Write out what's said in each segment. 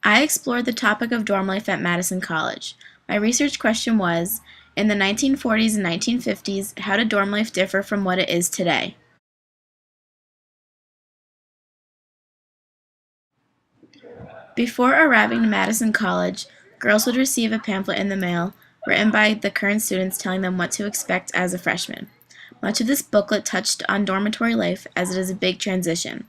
I explored the topic of dorm life at Madison College. My research question was, in the 1940s and 1950s, how did dorm life differ from what it is today? Before arriving to Madison College, girls would receive a pamphlet in the mail written by the current students telling them what to expect as a freshman. Much of this booklet touched on dormitory life as it is a big transition.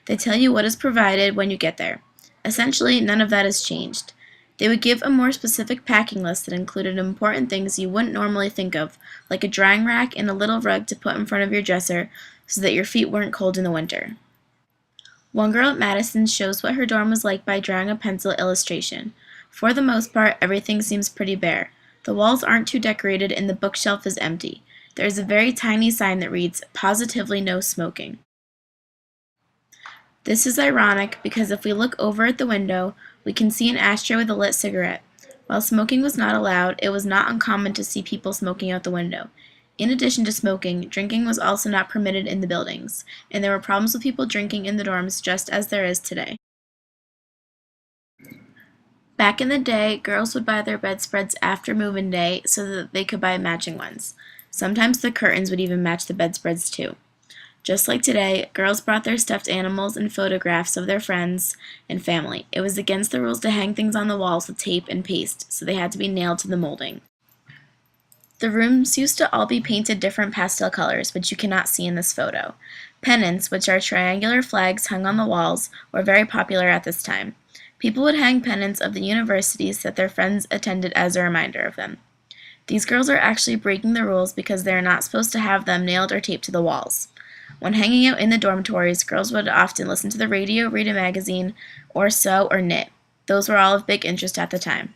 They tell you what is provided when you get there. Essentially, none of that has changed. They would give a more specific packing list that included important things you wouldn't normally think of, like a drying rack and a little rug to put in front of your dresser so that your feet weren't cold in the winter. One girl at Madison shows what her dorm was like by drawing a pencil illustration. For the most part, everything seems pretty bare. The walls aren't too decorated and the bookshelf is empty. There is a very tiny sign that reads, "Positively no smoking." This is ironic because if we look over at the window, we can see an ashtray with a lit cigarette. While smoking was not allowed, it was not uncommon to see people smoking out the window. In addition to smoking, drinking was also not permitted in the buildings, and there were problems with people drinking in the dorms just as there is today. Back in the day, girls would buy their bedspreads after move-in day so that they could buy matching ones. Sometimes the curtains would even match the bedspreads too. Just like today, girls brought their stuffed animals and photographs of their friends and family. It was against the rules to hang things on the walls with tape and paste, so they had to be nailed to the molding. The rooms used to all be painted different pastel colors, which you cannot see in this photo. Pennants, which are triangular flags hung on the walls, were very popular at this time. People would hang pennants of the universities that their friends attended as a reminder of them. These girls are actually breaking the rules because they are not supposed to have them nailed or taped to the walls. When hanging out in the dormitories, girls would often listen to the radio, read a magazine, or sew or knit. Those were all of big interest at the time.